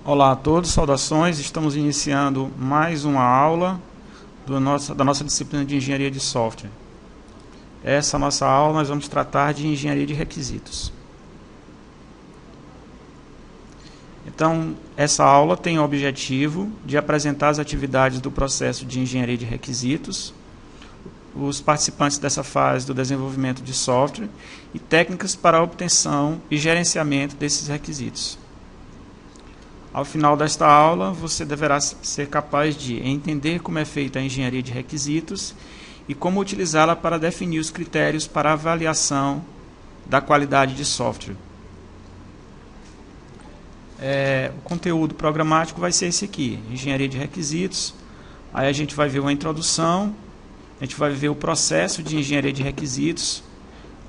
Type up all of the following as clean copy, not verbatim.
Olá a todos, saudações. Estamos iniciando mais uma aula da nossa disciplina de Engenharia de Software. Essa nossa aula nós vamos tratar de Engenharia de Requisitos. Então, essa aula tem o objetivo de apresentar as atividades do processo de Engenharia de Requisitos, os participantes dessa fase do desenvolvimento de software e técnicas para a obtenção e gerenciamento desses requisitos. Ao final desta aula, você deverá ser capaz de entender como é feita a engenharia de requisitos e como utilizá-la para definir os critérios para a avaliação da qualidade de software. O conteúdo programático vai ser esse aqui, engenharia de requisitos. Aí a gente vai ver uma introdução, a gente vai ver o processo de engenharia de requisitos,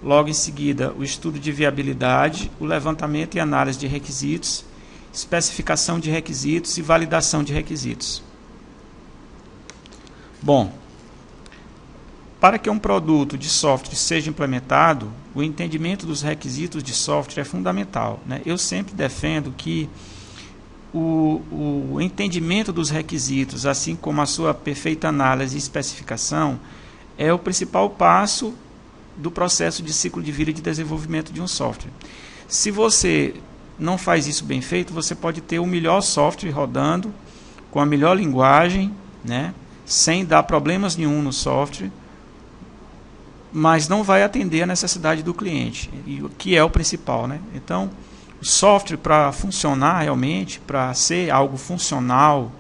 logo em seguida o estudo de viabilidade, o levantamento e análise de requisitos, especificação de requisitos e validação de requisitos. Bom, para que um produto de software seja implementado, o entendimento dos requisitos de software é fundamental, né? Eu sempre defendo que o entendimento dos requisitos, assim como a sua perfeita análise e especificação, é o principal passo do processo de ciclo de vida de desenvolvimento de um software. Se você não faz isso bem feito, você pode ter o melhor software rodando, com a melhor linguagem, né, sem dar problemas nenhum no software, mas não vai atender a necessidade do cliente, e o que é o principal, né? Então, o software, para funcionar realmente, para ser algo funcional,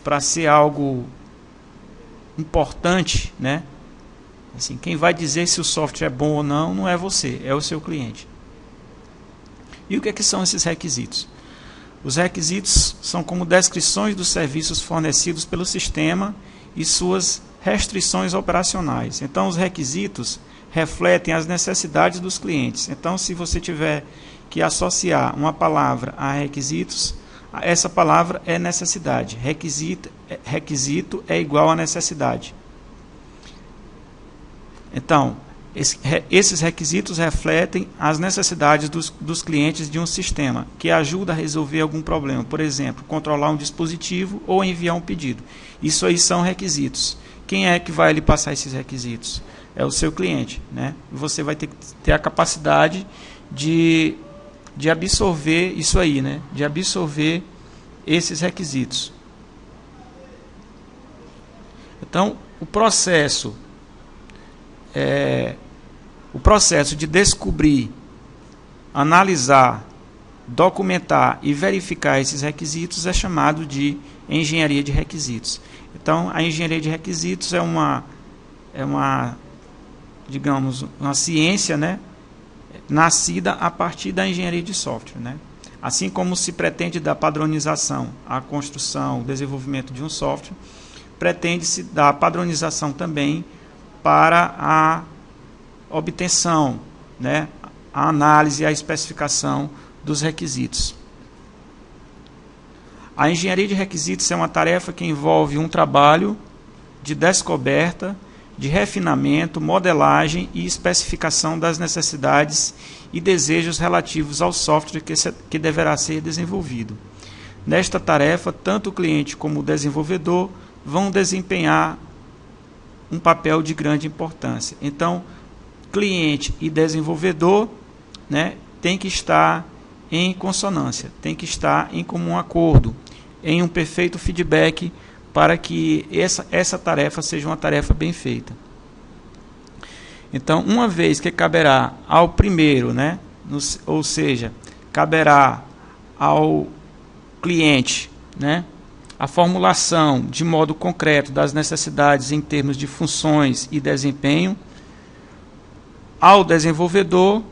para ser algo importante, né? Assim, quem vai dizer se o software é bom ou não, não é você, é o seu cliente. E o que são esses requisitos? Os requisitos são como descrições dos serviços fornecidos pelo sistema e suas restrições operacionais. Então, os requisitos refletem as necessidades dos clientes. Então, se você tiver que associar uma palavra a requisitos, essa palavra é necessidade. Requisito é igual a necessidade. Então, esses requisitos refletem as necessidades dos clientes de um sistema, que ajuda a resolver algum problema. Por exemplo, controlar um dispositivo ou enviar um pedido. Isso aí são requisitos. Quem é que vai lhe passar esses requisitos? É o seu cliente, né? Você vai ter que ter a capacidade de absorver isso aí, né? De absorver esses requisitos. Então, o processo de descobrir, analisar, documentar e verificar esses requisitos é chamado de engenharia de requisitos. Então, a engenharia de requisitos é uma digamos, uma ciência, né, nascida a partir da engenharia de software, né? Assim como se pretende dar padronização à construção, desenvolvimento de um software, pretende-se dar padronização também para a obtenção, né, a análise e a especificação dos requisitos. A engenharia de requisitos é uma tarefa que envolve um trabalho de descoberta, de refinamento, modelagem e especificação das necessidades e desejos relativos ao software que deverá ser desenvolvido. Nesta tarefa, tanto o cliente como o desenvolvedor vão desempenhar um papel de grande importância. Então, cliente e desenvolvedor, né, tem que estar em consonância, tem que estar em comum acordo, em um perfeito feedback para que essa tarefa seja uma tarefa bem feita. Então, uma vez que caberá ao primeiro, né, ou seja, caberá ao cliente, né, a formulação de modo concreto das necessidades em termos de funções e desempenho, ao desenvolvedor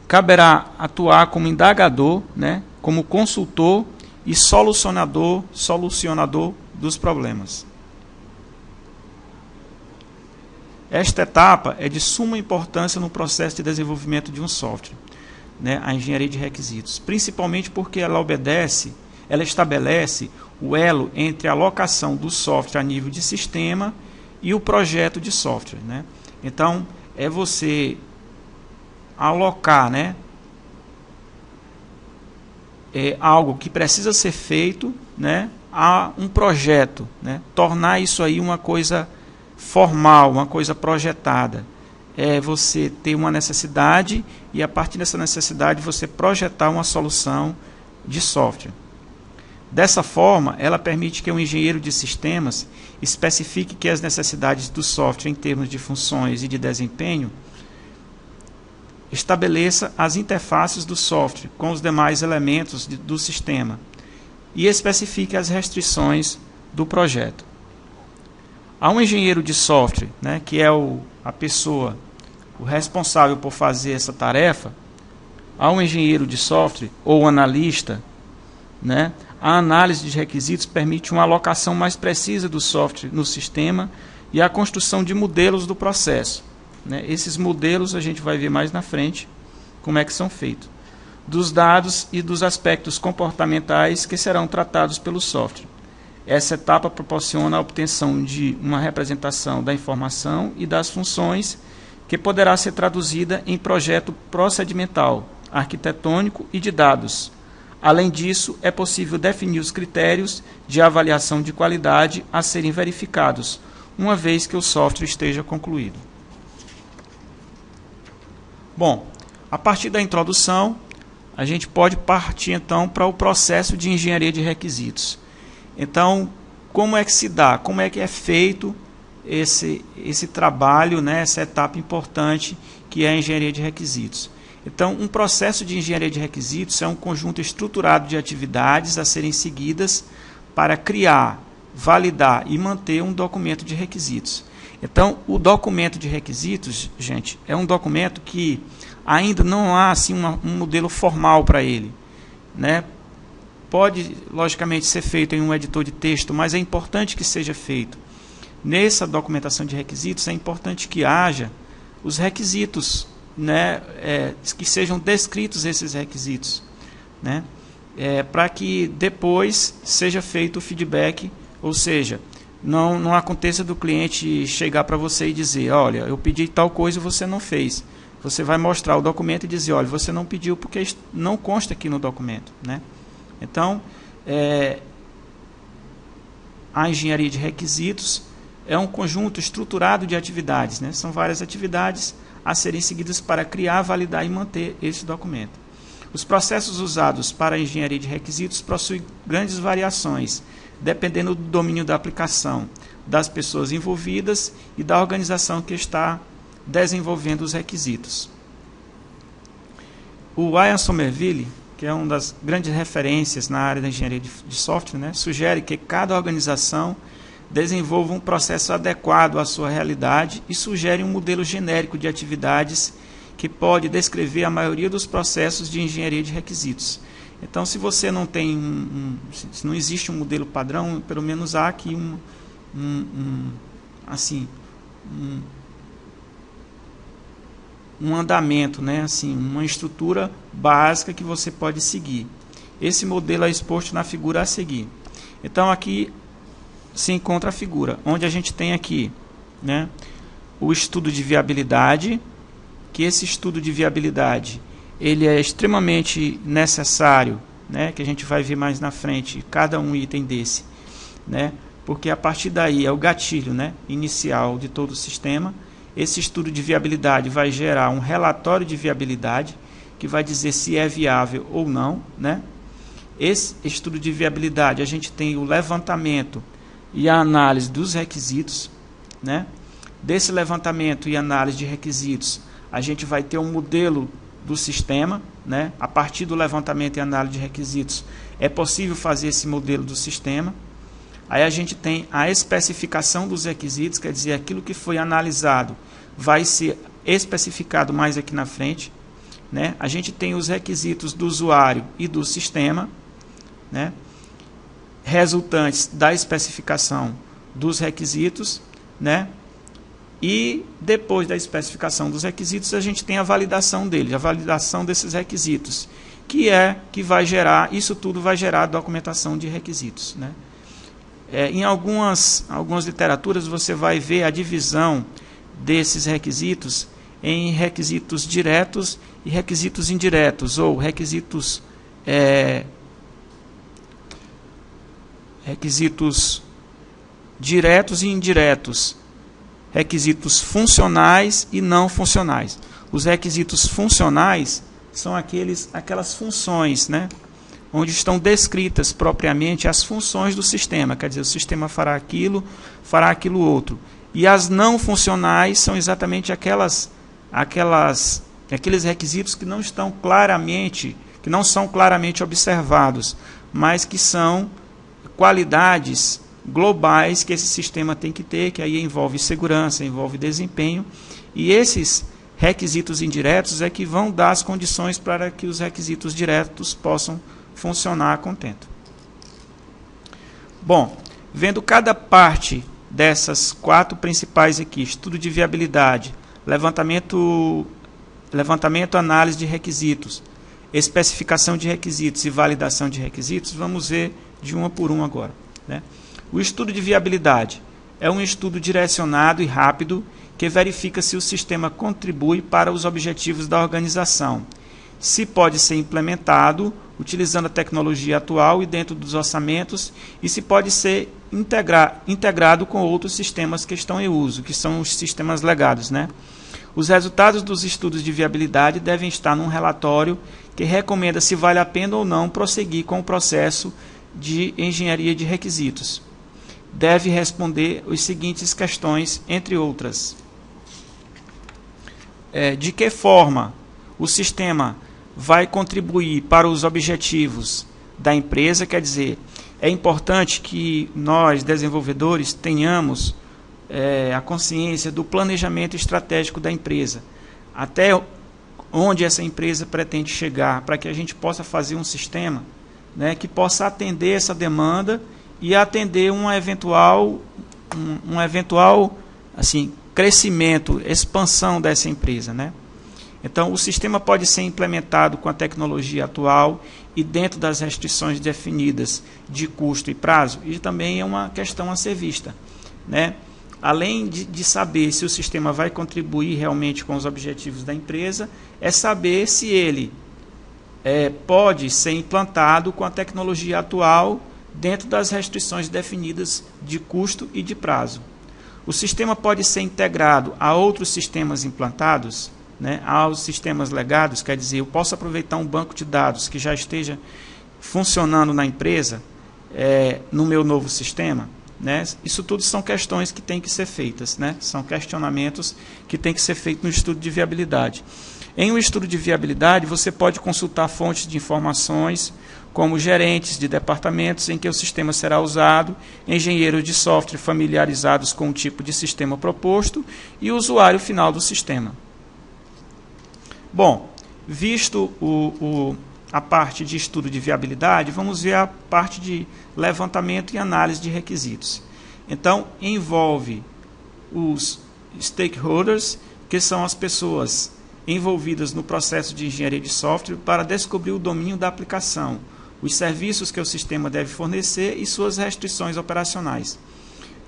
caberá atuar como indagador, né, como consultor e solucionador dos problemas. Esta etapa é de suma importância no processo de desenvolvimento de um software, né, a engenharia de requisitos, principalmente porque ela estabelece o elo entre a alocação do software a nível de sistema e o projeto de software, né? Então, é você alocar, né, algo que precisa ser feito, né, a um projeto, né, tornar isso aí uma coisa formal, uma coisa projetada. É você ter uma necessidade e, a partir dessa necessidade, você projetar uma solução de software. Dessa forma, ela permite que o engenheiro de sistemas especifique que as necessidades do software em termos de funções e de desempenho estabeleça as interfaces do software com os demais elementos do sistema e especifique as restrições do projeto. Há um engenheiro de software, né, que é a pessoa, o responsável por fazer essa tarefa. Há um engenheiro de software ou analista, né, a análise de requisitos permite uma alocação mais precisa do software no sistema e a construção de modelos do processo. Né? Esses modelos a gente vai ver mais na frente como é que são feitos. Dos dados e dos aspectos comportamentais que serão tratados pelo software. Essa etapa proporciona a obtenção de uma representação da informação e das funções que poderá ser traduzida em projeto procedimental, arquitetônico e de dados. Além disso, é possível definir os critérios de avaliação de qualidade a serem verificados, uma vez que o software esteja concluído. Bom, a partir da introdução, a gente pode partir então para o processo de engenharia de requisitos. Então, como é que se dá? Como é que é feito esse trabalho, né, essa etapa importante que é a engenharia de requisitos? Então, um processo de engenharia de requisitos é um conjunto estruturado de atividades a serem seguidas para criar, validar e manter um documento de requisitos. Então, o documento de requisitos, gente, é um documento que ainda não há assim, um modelo formal para ele, né? Pode, logicamente, ser feito em um editor de texto, mas é importante que seja feito. Nessa documentação de requisitos, é importante que haja os requisitos, né, que sejam descritos esses requisitos, né, para que depois seja feito o feedback, ou seja, não aconteça do cliente chegar para você e dizer, olha, eu pedi tal coisa e você não fez. Você vai mostrar o documento e dizer, olha, você não pediu porque não consta aqui no documento, né? Então, a engenharia de requisitos é um conjunto estruturado de atividades, né? São várias atividades a serem seguidas para criar, validar e manter esse documento. Os processos usados para a engenharia de requisitos possuem grandes variações, dependendo do domínio da aplicação, das pessoas envolvidas e da organização que está desenvolvendo os requisitos. O Ian Somerville, que é uma das grandes referências na área da engenharia de software, né, sugere que cada organização desenvolva um processo adequado à sua realidade e sugere um modelo genérico de atividades que pode descrever a maioria dos processos de engenharia de requisitos. Então, se você não tem se não existe um modelo padrão, pelo menos há aqui um andamento, né, assim, uma estrutura básica que você pode seguir. Esse modelo é exposto na figura a seguir. Então, aqui se encontra a figura, onde a gente tem aqui, né, o estudo de viabilidade, que esse estudo de viabilidade ele é extremamente necessário, né, que a gente vai ver mais na frente, cada um item desse, né, porque a partir daí é o gatilho, né, inicial de todo o sistema. Esse estudo de viabilidade vai gerar um relatório de viabilidade, que vai dizer se é viável ou não, né. Esse estudo de viabilidade, a gente tem o levantamento e a análise dos requisitos, né. Desse levantamento e análise de requisitos, a gente vai ter um modelo do sistema, né? A partir do levantamento e análise de requisitos, é possível fazer esse modelo do sistema. Aí a gente tem a especificação dos requisitos, quer dizer, aquilo que foi analisado vai ser especificado mais aqui na frente, né? A gente tem os requisitos do usuário e do sistema, né, resultantes da especificação dos requisitos, né? E depois da especificação dos requisitos, a gente tem a validação deles, a validação desses requisitos, que vai gerar, isso tudo vai gerar a documentação de requisitos, né? Em algumas literaturas você vai ver a divisão desses requisitos em requisitos diretos e requisitos indiretos, ou requisitos requisitos diretos e indiretos, requisitos funcionais e não funcionais. Os requisitos funcionais são aquelas funções, né, onde estão descritas propriamente as funções do sistema, quer dizer, o sistema fará aquilo outro. E as não funcionais são exatamente aqueles requisitos que não são claramente observados, mas que são qualidades globais que esse sistema tem que ter, que aí envolve segurança, envolve desempenho, e esses requisitos indiretos é que vão dar as condições para que os requisitos diretos possam funcionar a contento. Bom, vendo cada parte dessas 4 principais aqui, estudo de viabilidade, levantamento, análise de requisitos, especificação de requisitos e validação de requisitos, vamos ver de uma por uma agora, né? O estudo de viabilidade é um estudo direcionado e rápido que verifica se o sistema contribui para os objetivos da organização, se pode ser implementado utilizando a tecnologia atual e dentro dos orçamentos, e se pode ser integrado com outros sistemas que estão em uso, que são os sistemas legados, né? Os resultados dos estudos de viabilidade devem estar num relatório que recomenda se vale a pena ou não prosseguir com o processo de engenharia de requisitos. Deve responder as seguintes questões, entre outras. De que forma o sistema vai contribuir para os objetivos da empresa? Quer dizer, é importante que nós, desenvolvedores, tenhamos a consciência do planejamento estratégico da empresa, até onde essa empresa pretende chegar, para que a gente possa fazer um sistema, né, que possa atender essa demanda e atender um eventual assim, crescimento, expansão dessa empresa, né? Então, o sistema pode ser implementado com a tecnologia atual e dentro das restrições definidas de custo e prazo, e também é uma questão a ser vista, né? Além de saber se o sistema vai contribuir realmente com os objetivos da empresa, é saber se ele pode ser implantado com a tecnologia atual dentro das restrições definidas de custo e de prazo. O sistema pode ser integrado a outros sistemas implantados, né, aos sistemas legados, quer dizer, eu posso aproveitar um banco de dados que já esteja funcionando na empresa, no meu novo sistema, né? Isso tudo são questões que têm que ser feitas, né? São questionamentos que têm que ser feitos no estudo de viabilidade. Em um estudo de viabilidade, você pode consultar fontes de informações, como gerentes de departamentos em que o sistema será usado, engenheiros de software familiarizados com o tipo de sistema proposto e o usuário final do sistema. Bom, visto a parte de estudo de viabilidade, vamos ver a parte de levantamento e análise de requisitos. Então, envolve os stakeholders, que são as pessoas envolvidas no processo de engenharia de software para descobrir o domínio da aplicação, os serviços que o sistema deve fornecer e suas restrições operacionais.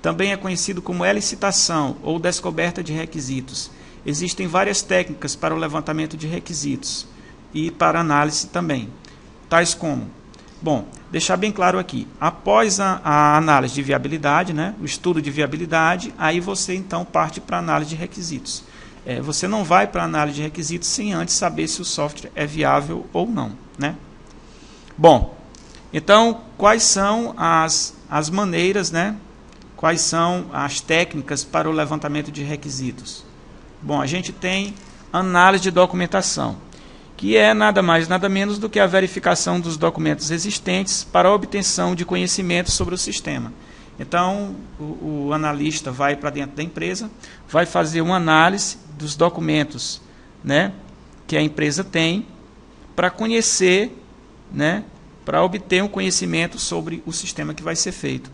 Também é conhecido como elicitação ou descoberta de requisitos. Existem várias técnicas para o levantamento de requisitos e para análise também, tais como, bom, deixar bem claro aqui, após a análise de viabilidade, né, o estudo de viabilidade, aí você então parte para a análise de requisitos. Você não vai para a análise de requisitos sem antes saber se o software é viável ou não, né? Bom, então, quais são as maneiras, né? Quais são as técnicas para o levantamento de requisitos? Bom, a gente tem análise de documentação, que é nada mais, nada menos do que a verificação dos documentos existentes para a obtenção de conhecimento sobre o sistema. Então, o analista vai para dentro da empresa, vai fazer uma análise dos documentos, né, que a empresa tem para conhecer, né, para obter um conhecimento sobre o sistema que vai ser feito.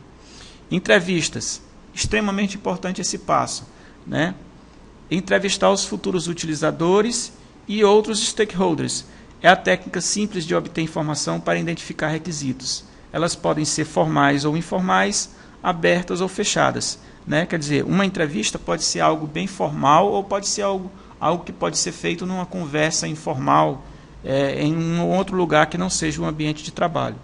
Entrevistas, extremamente importante esse passo, né? Entrevistar os futuros utilizadores e outros stakeholders. É a técnica simples de obter informação para identificar requisitos. Elas podem ser formais ou informais, abertas ou fechadas, né? Quer dizer, uma entrevista pode ser algo bem formal ou pode ser algo que pode ser feito numa conversa informal, em um outro lugar que não seja um ambiente de trabalho.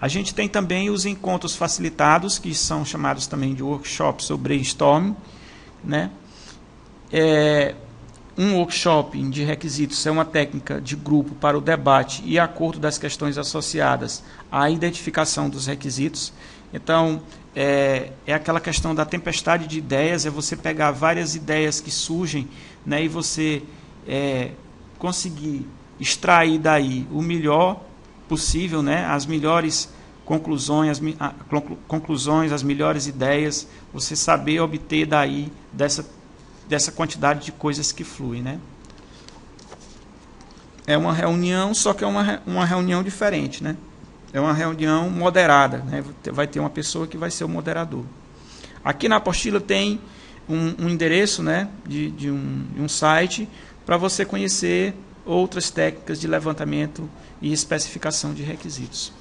A gente tem também os encontros facilitados, que são chamados também de workshops ou brainstorming, né? Um workshop de requisitos é uma técnica de grupo para o debate e acordo das questões associadas à identificação dos requisitos. Então, é aquela questão da tempestade de ideias, é você pegar várias ideias que surgem, né, e você conseguir extrair daí o melhor possível, né, as melhores conclusões, as melhores ideias, você saber obter daí dessa quantidade de coisas que fluem, né? É uma reunião, só que é uma reunião diferente, né? É uma reunião moderada, né? Vai ter uma pessoa que vai ser o moderador. Aqui na apostila tem um endereço, né, de um site para você conhecer outras técnicas de levantamento e especificação de requisitos.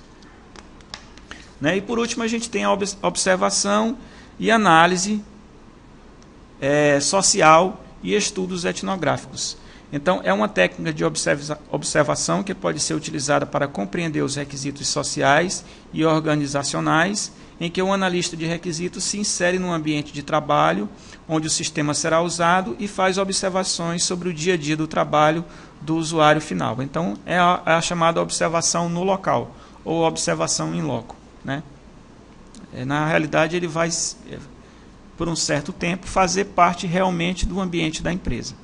Né? E por último a gente tem a observação e análise social e estudos etnográficos. Então, é uma técnica de observação que pode ser utilizada para compreender os requisitos sociais e organizacionais, em que o analista de requisitos se insere no ambiente de trabalho, onde o sistema será usado e faz observações sobre o dia a dia do trabalho do usuário final. Então, é a chamada observação no local, ou observação in loco, né? Na realidade, ele vai, por um certo tempo, fazer parte realmente do ambiente da empresa.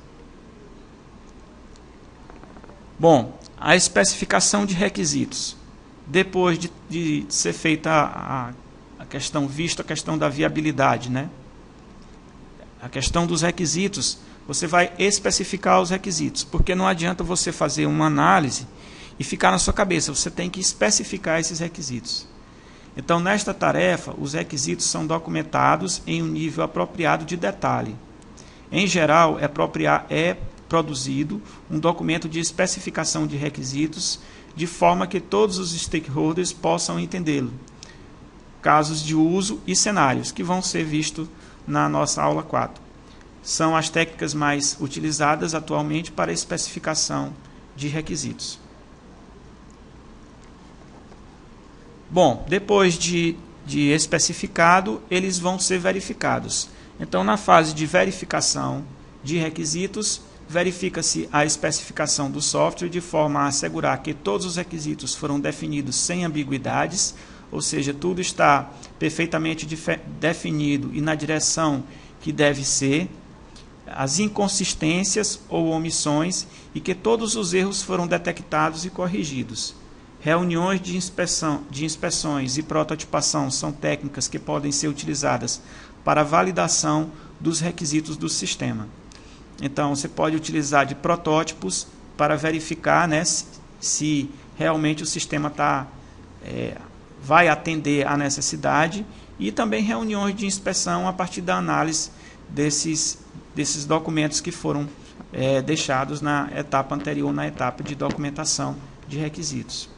Bom, a especificação de requisitos. Depois de ser feita a questão da viabilidade, né? A questão dos requisitos, você vai especificar os requisitos, porque não adianta você fazer uma análise e ficar na sua cabeça, você tem que especificar esses requisitos. Então, nesta tarefa, os requisitos são documentados em um nível apropriado de detalhe. Em geral, é produzido um documento de especificação de requisitos de forma que todos os stakeholders possam entendê-lo. Casos de uso e cenários, que vão ser vistos na nossa aula 4. São as técnicas mais utilizadas atualmente para a especificação de requisitos. Bom, depois de especificado, eles vão ser verificados. Então, na fase de verificação de requisitos, verifica-se a especificação do software de forma a assegurar que todos os requisitos foram definidos sem ambiguidades, ou seja, tudo está perfeitamente definido e na direção que deve ser, as inconsistências ou omissões e que todos os erros foram detectados e corrigidos. Reuniões de inspeções e prototipação são técnicas que podem ser utilizadas para a validação dos requisitos do sistema. Então, você pode utilizar de protótipos para verificar, né, se realmente o sistema vai atender à necessidade, e também reuniões de inspeção a partir da análise desses documentos que foram deixados na etapa anterior, na etapa de documentação de requisitos.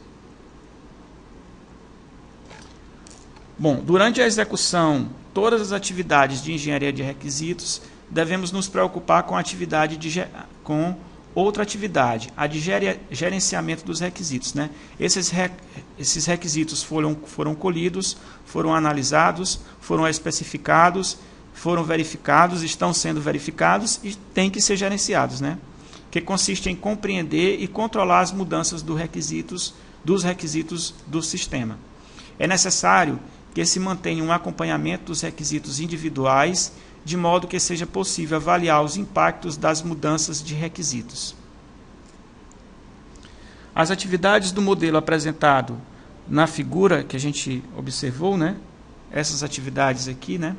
Bom, durante a execução, todas as atividades de engenharia de requisitos, devemos nos preocupar com outra atividade, a de gerenciamento dos requisitos, né? Esses requisitos foram colhidos, foram analisados, foram especificados, foram verificados, estão sendo verificados e têm que ser gerenciados, né? Que consiste em compreender e controlar as mudanças dos requisitos do sistema. É necessário que se mantenha um acompanhamento dos requisitos individuais, de modo que seja possível avaliar os impactos das mudanças de requisitos. As atividades do modelo apresentado na figura que a gente observou, né? Essas atividades aqui, né?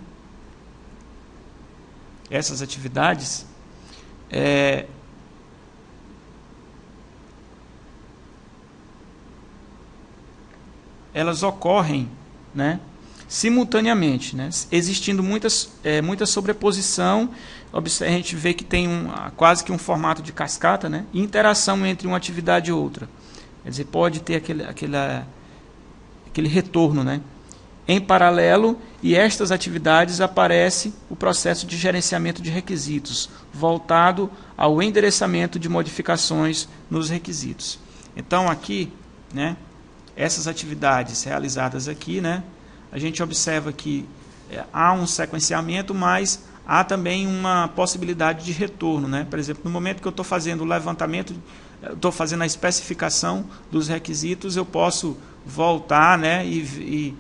Essas atividades elas ocorrem, né, simultaneamente, né, existindo muita sobreposição. A gente vê que tem quase que um formato de cascata, né, e interação entre uma atividade e outra. Quer dizer, pode ter aquele retorno, né. Em paralelo, e estas atividades aparece o processo de gerenciamento de requisitos, voltado ao endereçamento de modificações nos requisitos. Então, aqui, né, essas atividades realizadas aqui, né, a gente observa que há um sequenciamento, mas há também uma possibilidade de retorno, né? Por exemplo, no momento que eu estou fazendo o levantamento, estou fazendo a especificação dos requisitos, eu posso voltar, né, e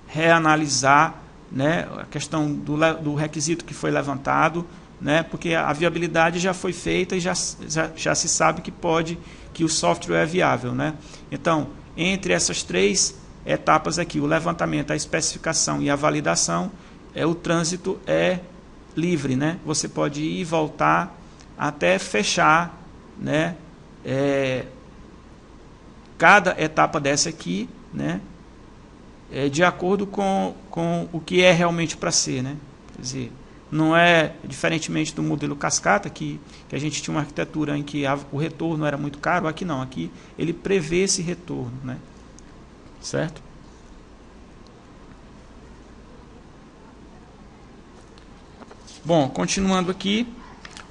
reanalisar, né, a questão do requisito que foi levantado, né, porque a viabilidade já foi feita e já se sabe que o software é viável, né? Então, entre essas três etapas aqui, o levantamento, a especificação e a validação, o trânsito é livre, né? Você pode ir e voltar até fechar, né, cada etapa dessa aqui, né, de acordo com o que é realmente para ser, né? Quer dizer, não é diferentemente do modelo cascata, que a gente tinha uma arquitetura em que o retorno era muito caro. Aqui não, aqui ele prevê esse retorno, né? Certo? Bom, continuando aqui,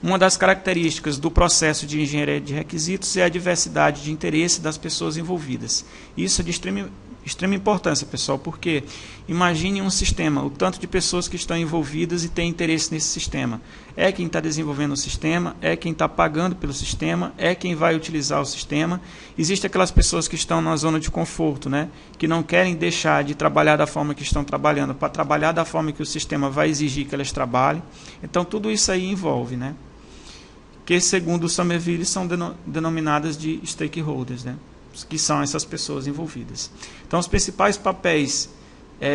uma das características do processo de engenharia de requisitos é a diversidade de interesse das pessoas envolvidas. Isso é de extrema importância, pessoal, porque imagine um sistema, o tanto de pessoas que estão envolvidas e têm interesse nesse sistema. É quem está desenvolvendo o sistema, é quem está pagando pelo sistema, é quem vai utilizar o sistema. Existem aquelas pessoas que estão na zona de conforto, né, que não querem deixar de trabalhar da forma que estão trabalhando, para trabalhar da forma que o sistema vai exigir que elas trabalhem. Então, tudo isso aí envolve, né, que segundo o Somerville são denominadas de stakeholders, né, que são essas pessoas envolvidas. Então, os principais papéis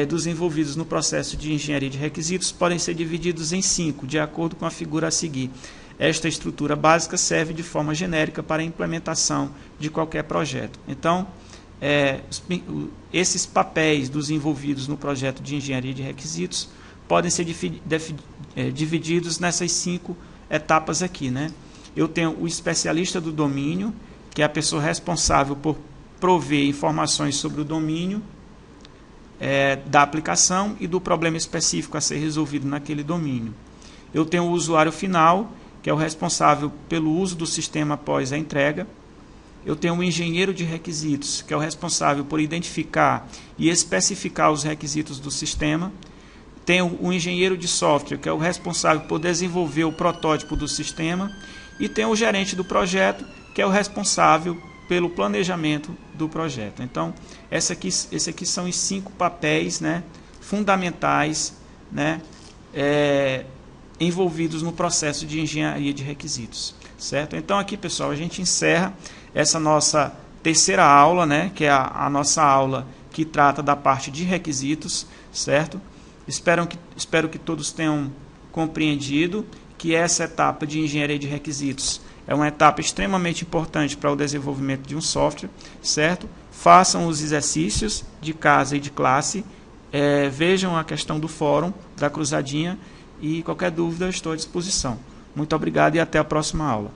dos envolvidos no processo de engenharia de requisitos podem ser divididos em 5, de acordo com a figura a seguir. Esta estrutura básica serve de forma genérica para a implementação de qualquer projeto. Então, esses papéis dos envolvidos no projeto de engenharia de requisitos podem ser divididos nessas 5 etapas aqui, né? Eu tenho o especialista do domínio, que é a pessoa responsável por prover informações sobre o domínio da aplicação e do problema específico a ser resolvido naquele domínio. Eu tenho o usuário final, que é o responsável pelo uso do sistema após a entrega. Eu tenho o engenheiro de requisitos, que é o responsável por identificar e especificar os requisitos do sistema. Tenho o engenheiro de software, que é o responsável por desenvolver o protótipo do sistema. E tem o gerente do projeto, que é o responsável pelo planejamento do projeto. Então, esses aqui são os 5 papéis, né, fundamentais, né, envolvidos no processo de engenharia de requisitos. Certo? Então, aqui, pessoal, a gente encerra essa nossa terceira aula, né, que é a nossa aula que trata da parte de requisitos. Certo? Espero que todos tenham compreendido que essa etapa de engenharia de requisitos é uma etapa extremamente importante para o desenvolvimento de um software, certo? Façam os exercícios de casa e de classe, vejam a questão do fórum, da cruzadinha, e qualquer dúvida eu estou à disposição. Muito obrigado e até a próxima aula.